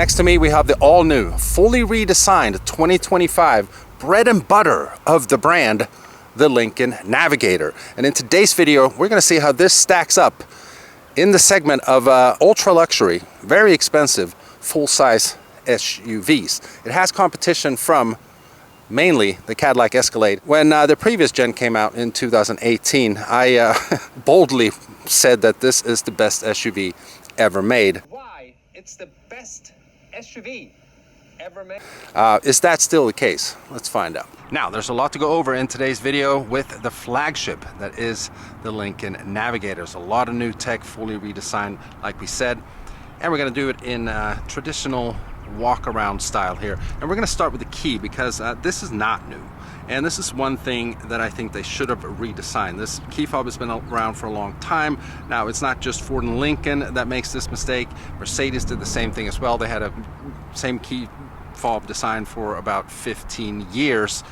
Next to me, we have the all-new, fully redesigned 2025 bread and butter of the brand, the Lincoln Navigator. And in today's video, we're going to see how this stacks up in the segment of ultra-luxury, very expensive, full-size SUVs. It has competition from mainly the Cadillac Escalade. When the previous gen came out in 2018, I boldly said that this is the best SUV ever made. Why? It's the best SUV ever made. Is that still the case? Let's find out. Now, there's a lot to go over in today's video with the flagship that is the Lincoln Navigator. There's a lot of new tech, fully redesigned, like we said, and we're going to do it in traditional walk-around style here. And we're going to start with the key because this is not new. And this is one thing that I think they should have redesigned. This key fob has been around for a long time. Now, it's not just Ford and Lincoln that makes this mistake. Mercedes did the same thing as well. They had a same key fob design for about 15 years.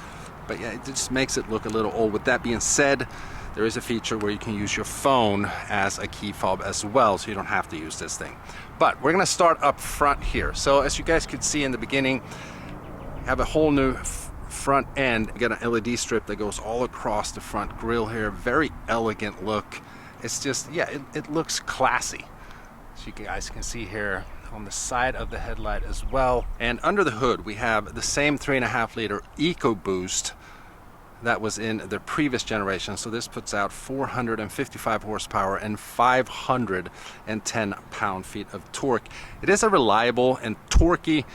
But yeah, it just makes it look a little old. With that being said, there is a feature where you can use your phone as a key fob as well, so you don't have to use this thing. But we're going to start up front here. So as you guys could see in the beginning, you have a whole new front end. You got an LED strip that goes all across the front grille here. Very elegant look. It's just, yeah, it looks classy. So you guys can see here on the side of the headlight as well. And under the hood, we have the same 3.5 liter EcoBoost that was in the previous generation. So this puts out 455 horsepower and 510 pound-feet of torque. It is a reliable and torquey,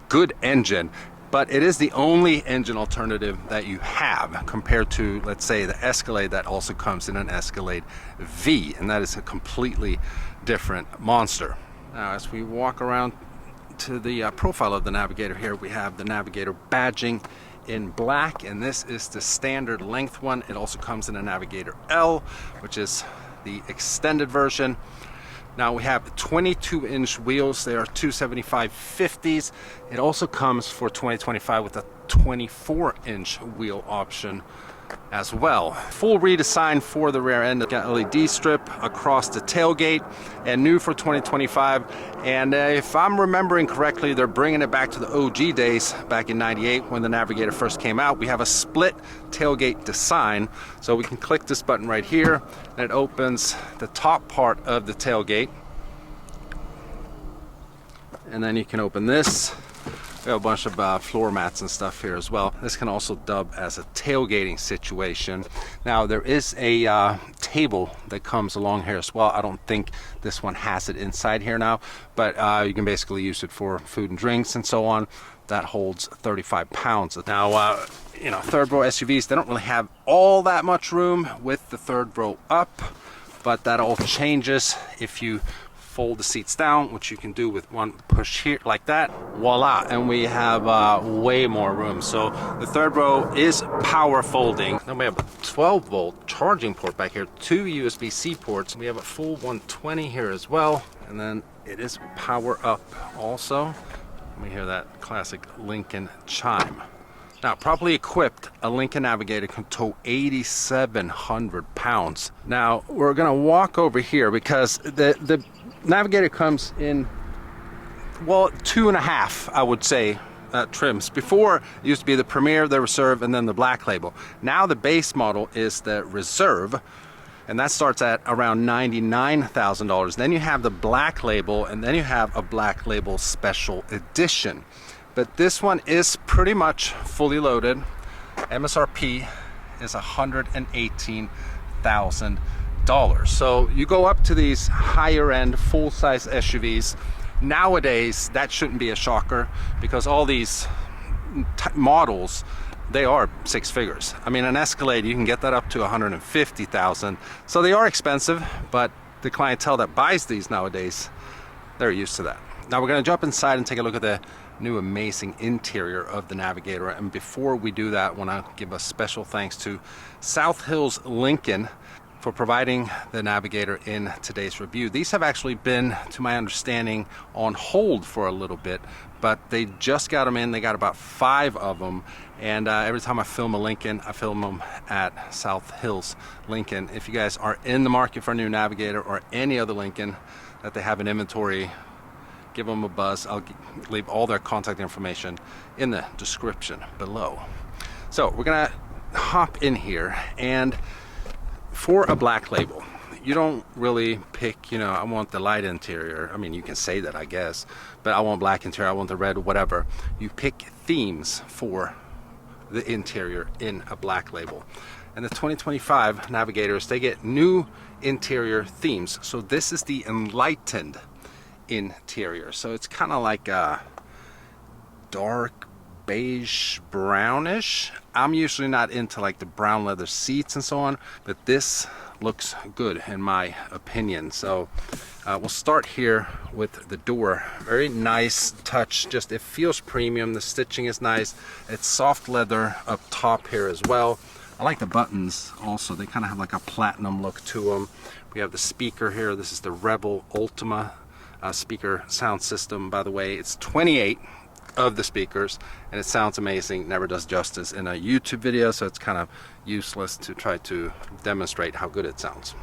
good engine, but it is the only engine alternative that you have compared to, let's say, the Escalade that also comes in an Escalade V, and that is a completely different monster. Now, as we walk around to the profile of the Navigator here, we have the Navigator badging in black, and this is the standard length one. It also comes in a Navigator L, which is the extended version. Now we have 22-inch wheels. They are 275/50s. It also comes for 2025 with a 24-inch wheel option as well. Full redesign for the rear end. Got LED strip across the tailgate, and new for 2025. And if I'm remembering correctly, they're bringing it back to the OG days back in '98 when the Navigator first came out. We have a split tailgate design, so we can click this button right here and it opens the top part of the tailgate, and then you can open this. We have a bunch of floor mats and stuff here as well. This can also dub as a tailgating situation. Now, there is a table that comes along here as well. I don't think this one has it inside here now, but you can basically use it for food and drinks and so on. That holds 35 pounds. Now, you know, third row SUVs, they don't really have all that much room with the third row up, but that all changes if you fold the seats down, which you can do with one push here like that. Voila, and we have way more room. So the third row is power folding. Then we have a 12-volt charging port back here, 2 USB-C ports. We have a full 120 here as well, and then it is power up also. We hear that classic Lincoln chime. Now, properly equipped, a Lincoln Navigator can tow 8,700 pounds. Now, we're gonna walk over here because the Navigator comes in, well, 2.5, I would say, trims. Before, it used to be the Premier, the Reserve, and then the Black Label. Now the base model is the Reserve, and that starts at around $99,000. Then you have the Black Label, and then you have a Black Label Special Edition. But this one is pretty much fully loaded. MSRP is $118,000. So you go up to these higher end full-size SUVs. Nowadays, that shouldn't be a shocker because all these models, they are 6 figures. I mean, an Escalade, you can get that up to $150,000. So they are expensive, but the clientele that buys these nowadays, they're used to that. Now we're going to jump inside and take a look at the new amazing interior of the Navigator. And before we do that, I want to give a special thanks to South Hills Lincoln for providing the Navigator in today's review. These have actually been, to my understanding, on hold for a little bit, but they just got them in. They got about 5 of them, and every time I film a Lincoln, I film them at South Hills Lincoln. If you guys are in the market for a new Navigator or any other Lincoln that they have in inventory, give them a buzz. I'll leave all their contact information in the description below. So we're gonna hop in here, and for a Black Label, you don't really pick, you know, I want the light interior. I mean, you can say that, I guess, but I want black interior, I want the red, whatever. You pick themes for the interior in a Black Label. And the 2025 Navigators, they get new interior themes. So this is the enlightened interior. So it's kind of like a dark beige brownish. I'm usually not into like the brown leather seats and so on, but this looks good in my opinion. So we'll start here with the door. Very nice touch, just it feels premium. The stitching is nice. It's soft leather up top here as well. I like the buttons also. They kind of have like a platinum look to them. We have the speaker here. This is the Rebel Ultima speaker sound system, by the way. It's 28 of the speakers, and it sounds amazing. Never does justice in a YouTube video, so it's kind of useless to try to demonstrate how good it sounds.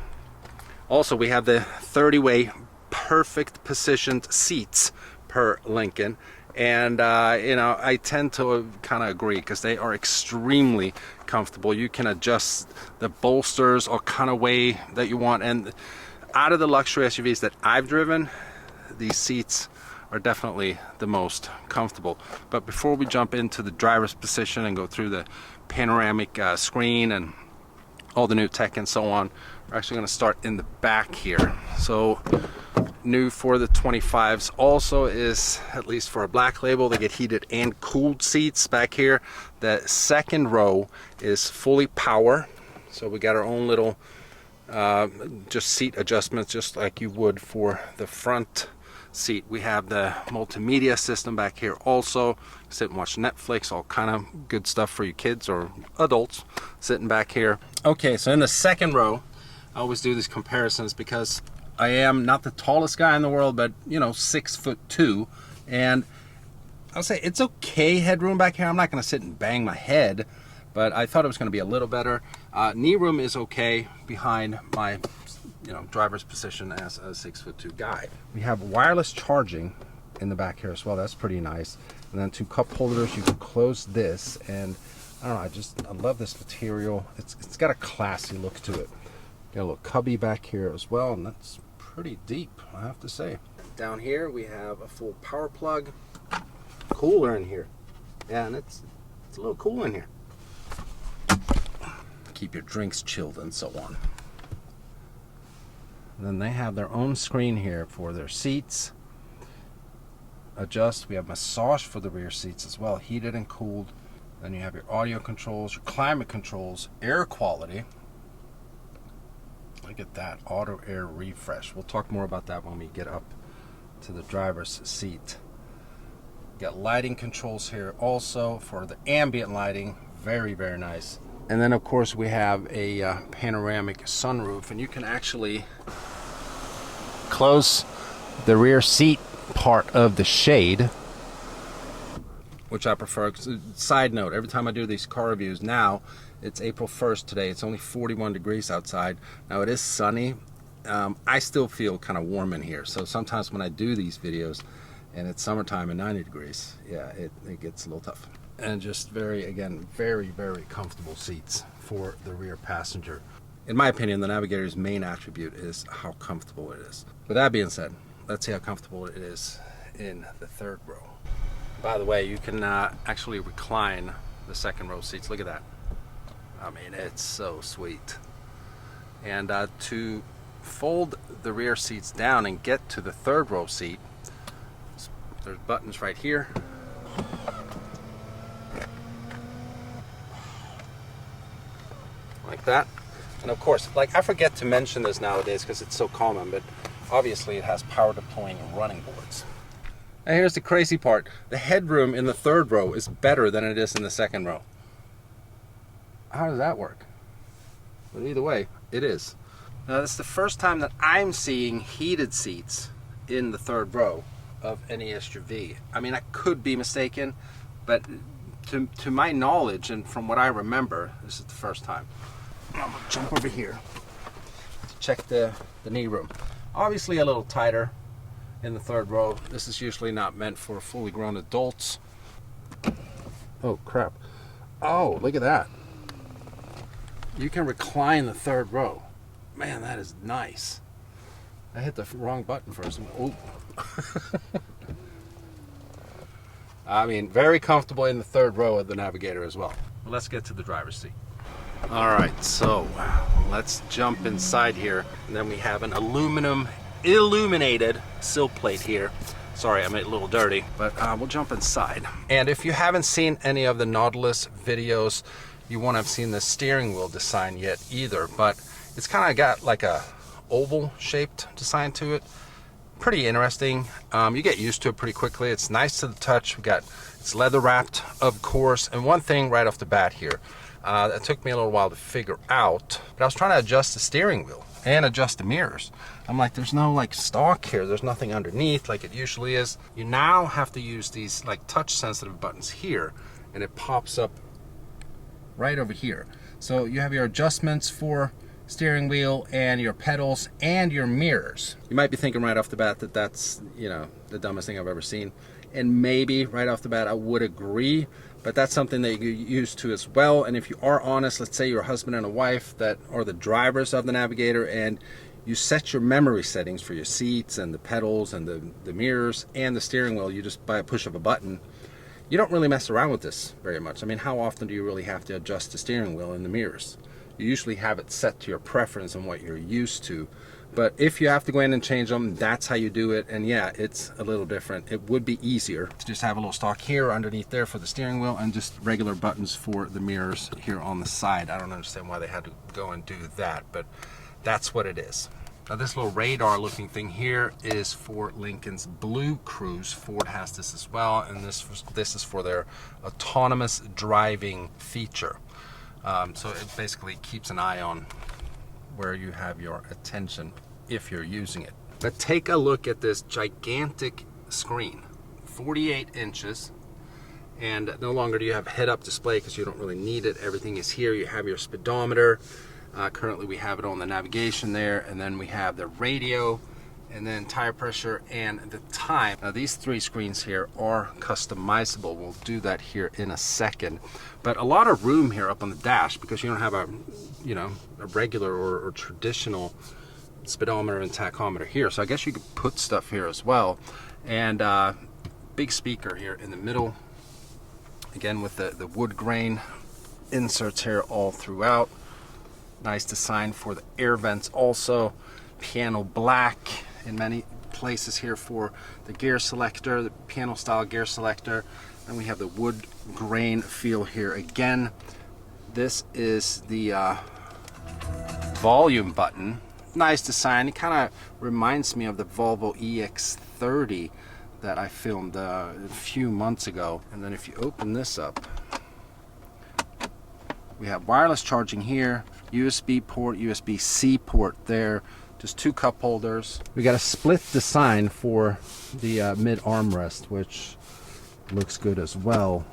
Also, we have the 30-way perfect positioned seats per Lincoln, and you know, I tend to kind of agree because they are extremely comfortable. You can adjust the bolsters all kind of way that you want, and out of the luxury SUVs that I've driven, these seats are definitely the most comfortable. But before we jump into the driver's position and go through the panoramic screen and all the new tech and so on, we're actually going to start in the back here. So new for the 25s also is, at least for a Black Label, they get heated and cooled seats back here. The second row is fully power, so we got our own little just seat adjustments, just like you would for the front seat. We have the multimedia system back here also. Sit and watch Netflix, all kind of good stuff for you kids or adults sitting back here. Okay, so in the second row, I always do these comparisons because I am not the tallest guy in the world, but you know, 6'2", and I'll say it's okay headroom back here. I'm not going to sit and bang my head, but I thought it was going to be a little better. Knee room is okay behind my, you know, driver's position as a 6'2" guy. We have wireless charging in the back here as well. That's pretty nice. And then 2 cup holders. You can close this, and I don't know, I love this material. It's got a classy look to it. Got a little cubby back here as well, and that's pretty deep, I have to say. Down here we have a full power plug, cooler in here. Yeah, and it's a little cool in here. Keep your drinks chilled and so on. And then they have their own screen here for their seats. Adjust. We have massage for the rear seats as well, heated and cooled. Then you have your audio controls, your climate controls, air quality. Look at that, auto air refresh. We'll talk more about that when we get up to the driver's seat. Got lighting controls here also for the ambient lighting. Very, very nice. And then of course we have a panoramic sunroof, and you can actually close the rear seat part of the shade, which I prefer. Side note, every time I do these car reviews now, it's April 1st today, it's only 41 degrees outside. Now it is sunny. I still feel kind of warm in here, so sometimes when I do these videos and it's summertime and 90 degrees, yeah, it gets a little tough. And just very, again, very, very comfortable seats for the rear passenger. In my opinion, the Navigator's main attribute is how comfortable it is. With that being said, let's see how comfortable it is in the third row. By the way, you can actually recline the second row seats. Look at that. I mean, it's so sweet. And to fold the rear seats down and get to the third row seat, there's buttons right here. Like that. And of course, like, I forget to mention this nowadays because it's so common, but obviously it has power deploying running boards. And here's the crazy part. The headroom in the third row is better than it is in the second row. How does that work? But either way, it is. Now, this is the first time that I'm seeing heated seats in the third row of any SUV. I mean, I could be mistaken, but to my knowledge and from what I remember, this is the first time. I'm gonna jump over here to check the knee room. Obviously a little tighter in the third row. This is usually not meant for fully grown adults. Oh crap. Oh, look at that. You can recline the third row. Man, that is nice. I hit the wrong button first. Oh. I mean, very comfortable in the third row of the Navigator as well. Let's get to the driver's seat. All right, so let's jump inside here. And then we have an aluminum illuminated sill plate here. Sorry, I made it a little dirty, but we'll jump inside. And if you haven't seen any of the Nautilus videos, you won't have seen the steering wheel design yet either, but it's kind of got like a oval shaped design to it. Pretty interesting. You get used to it pretty quickly. It's nice to the touch. It's leather wrapped, of course. And one thing right off the bat here, that took me a little while to figure out, but I was trying to adjust the steering wheel and adjust the mirrors. I'm like, there's no like stock here. There's nothing underneath like it usually is. You now have to use these like touch sensitive buttons here, and it pops up right over here. So you have your adjustments for steering wheel and your pedals and your mirrors. You might be thinking right off the bat that that's, you know, the dumbest thing I've ever seen. And maybe right off the bat I would agree, but that's something that you get used to as well. And if you are honest, let's say you're a husband and a wife that are the drivers of the Navigator, and you set your memory settings for your seats and the pedals and the mirrors and the steering wheel, you just by a push of a button, you don't really mess around with this very much. I mean, how often do you really have to adjust the steering wheel and the mirrors? You usually have it set to your preference and what you're used to. But if you have to go in and change them, that's how you do it. And yeah, it's a little different. It would be easier to just have a little stock here underneath there for the steering wheel and just regular buttons for the mirrors here on the side. I don't understand why they had to go and do that, but that's what it is. Now this little radar looking thing here is for Lincoln's Blue Cruise. Ford has this as well, and this is for their autonomous driving feature. So it basically keeps an eye on where you have your attention if you're using it. But take a look at this gigantic screen, 48 inches, and no longer do you have head-up display because you don't really need it. Everything is here. You have your speedometer. Currently we have it on the navigation there, and then we have the radio, and then tire pressure and the time. Now these three screens here are customizable. We'll do that here in a second. But a lot of room here up on the dash because you don't have a, you know, a regular or traditional speedometer and tachometer here. So I guess you could put stuff here as well. And big speaker here in the middle. Again with the wood grain inserts here all throughout. Nice design for the air vents also. Piano black in many places here for the gear selector, the piano style gear selector. And we have the wood grain feel here again. This is the volume button. Nice design. It kind of reminds me of the Volvo EX30 that I filmed a few months ago. And then if you open this up, we have wireless charging here, USB port, USB-C port there, just two cup holders. We got a split design for the mid armrest, which looks good as well.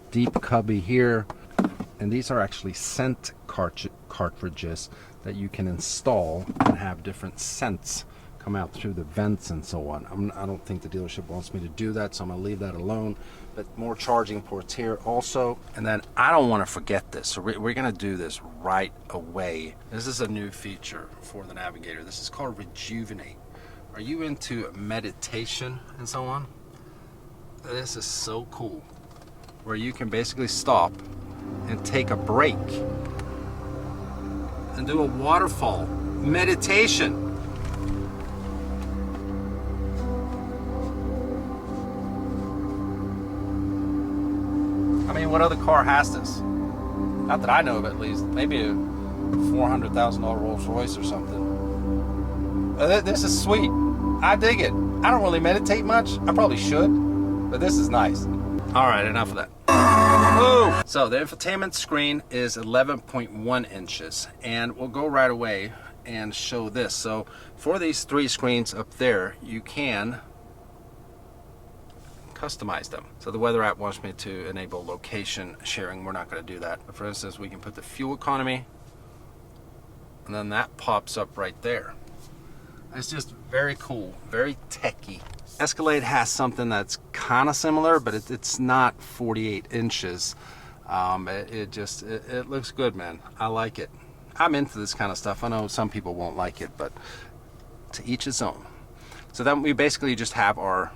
Deep cubby here, and these are actually scent cartridges that you can install and have different scents come out through the vents and so on. I don't think the dealership wants me to do that, so I'm gonna leave that alone. But more charging ports here also. And then I don't want to forget this, so we're gonna do this right away. This is a new feature for the Navigator. This is called Rejuvenate. Are you into meditation and so on? This is so cool, where you can basically stop and take a break and do a waterfall meditation. I mean, what other car has this? Not that I know of, at least. Maybe a $400,000 Rolls Royce or something. This is sweet. I dig it. I don't really meditate much. I probably should, but this is nice. All right, enough of that. Woo! So the infotainment screen is 11.1 inches, and we'll go right away and show this. So for these three screens up there, you can customize them. So the weather app wants me to enable location sharing. We're not going to do that. But for instance, we can put the fuel economy, and then that pops up right there. It's just very cool, very techy. Escalade has something that's kind of similar, but it's not 48 inches. It looks good, man. I like it. I'm into this kind of stuff. I know some people won't like it, but to each his own. So then we basically just have our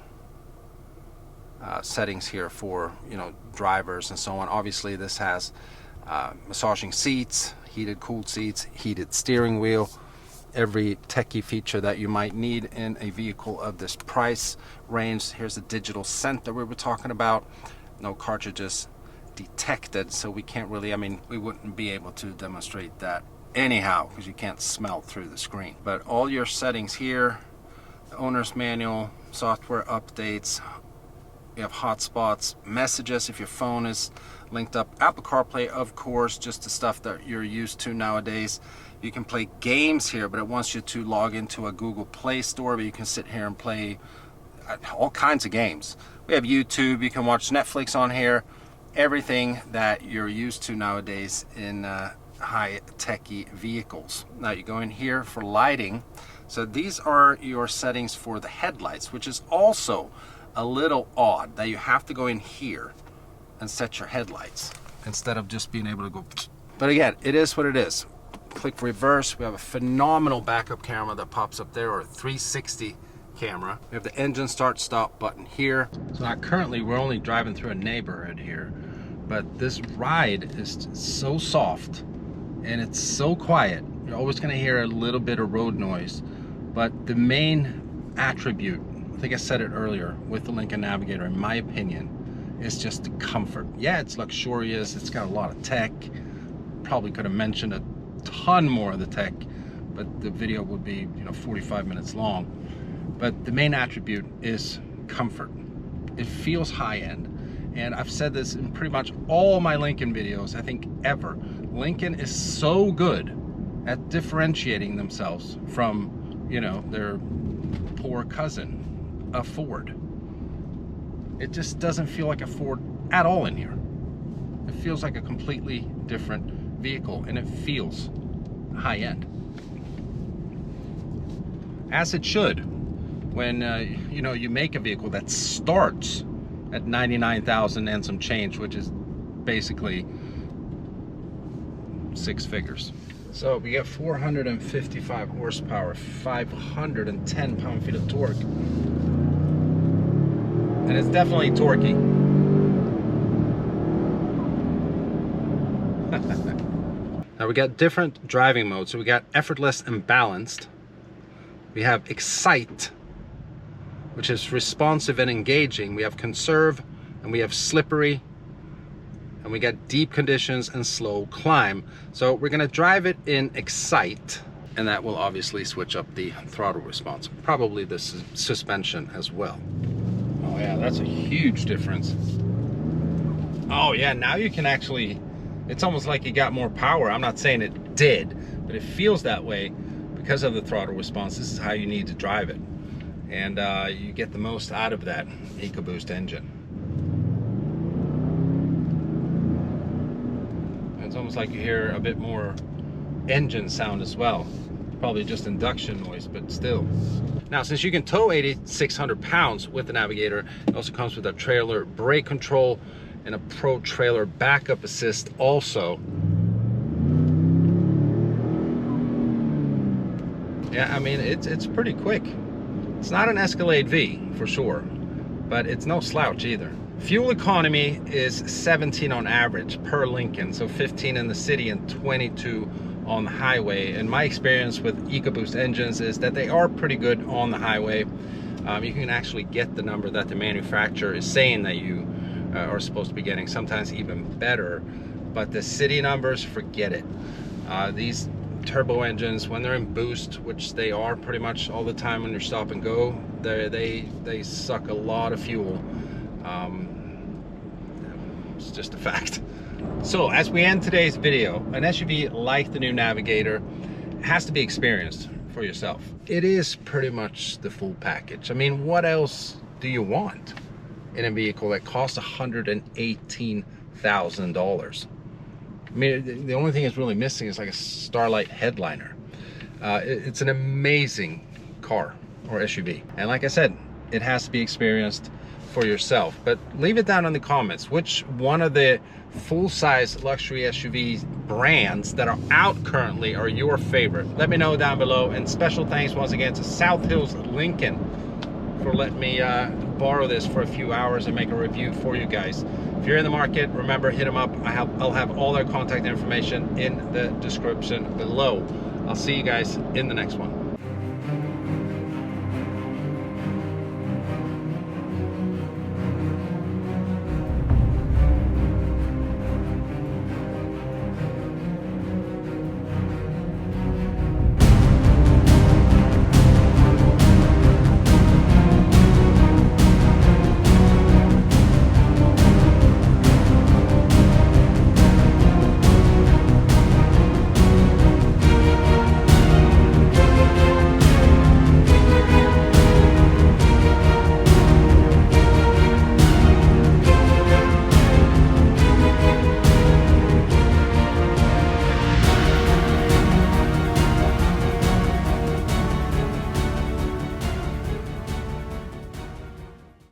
settings here for, you know, drivers and so on. Obviously this has massaging seats, heated cooled seats, heated steering wheel, every techie feature that you might need in a vehicle of this price range. Here's the digital scent that we were talking about. No cartridges detected, so we can't really, I mean, we wouldn't be able to demonstrate that anyhow because you can't smell through the screen. But all your settings here, the owner's manual, software updates, you have hotspots, messages if your phone is linked up, Apple CarPlay, of course, just the stuff that you're used to nowadays. You can play games here, but it wants you to log into a Google Play Store, but you can sit here and play all kinds of games. We have YouTube, you can watch Netflix on here, everything that you're used to nowadays in high techy vehicles. Now you go in here for lighting. So these are your settings for the headlights, which is also a little odd that you have to go in here and set your headlights instead of just being able to go. But again, it is what it is. Click reverse. We have a phenomenal backup camera that pops up there, or a 360 camera. We have the engine start stop button here. So now currently we're only driving through a neighborhood here, but this ride is so soft and it's so quiet. You're always going to hear a little bit of road noise, but the main attribute, I think I said it earlier, with the Lincoln Navigator, in my opinion, is just the comfort. Yeah, it's luxurious, it's got a lot of tech. Probably could have mentioned a ton more of the tech, but the video would be, you know, 45 minutes long. But the main attribute is comfort. It feels high-end, and I've said this in pretty much all my Lincoln videos, I think ever. Lincoln is so good at differentiating themselves from, you know, their poor cousin, a Ford. It just doesn't feel like a Ford at all in here. It feels like a completely different vehicle, and it feels high-end, as it should, when you know, you make a vehicle that starts at 99,000 and some change, which is basically 6 figures. So we get 455 horsepower, 510 pound-feet of torque, and it's definitely torquey. Now we got different driving modes. So we got effortless and balanced. We have excite, which is responsive and engaging. We have conserve, and we have slippery, and we got deep conditions and slow climb. So we're gonna drive it in excite, and that will obviously switch up the throttle response. Probably the suspension as well. Oh yeah, that's a huge difference. Oh yeah, now you can actually, it's almost like you got more power. I'm not saying it did, but it feels that way because of the throttle response. This is how you need to drive it. And you get the most out of that EcoBoost engine. It's almost like you hear a bit more engine sound as well. Probably just induction noise, but still. Now, since you can tow 8,600 pounds with the Navigator, it also comes with a trailer brake control and a Pro Trailer backup assist also. Yeah, I mean, it's pretty quick. It's not an Escalade V for sure, but it's no slouch either. Fuel economy is 17 on average per Lincoln, so 15 in the city and 22 on the highway. And my experience with EcoBoost engines is that they are pretty good on the highway. You can actually get the number that the manufacturer is saying that you are supposed to be getting, sometimes even better. But the city numbers, forget it. These turbo engines, when they're in boost, which they are pretty much all the time when you're stop and go, they suck a lot of fuel. It's just a fact. So as we end today's video, an SUV like the new Navigator has to be experienced for yourself. It is pretty much the full package. I mean, what else do you want in a vehicle that costs $118,000? I mean, the only thing it's really missing is like a Starlight headliner. It's an amazing car or SUV. And like I said, it has to be experienced for yourself. But leave it down in the comments. Which one of the full-size luxury SUV brands that are out currently are your favorite? Let me know down below. And special thanks once again to South Hills Lincoln for letting me borrow this for a few hours and make a review for you guys. If you're in the market, remember, hit them up. I'll have all their contact information in the description below. I'll see you guys in the next one.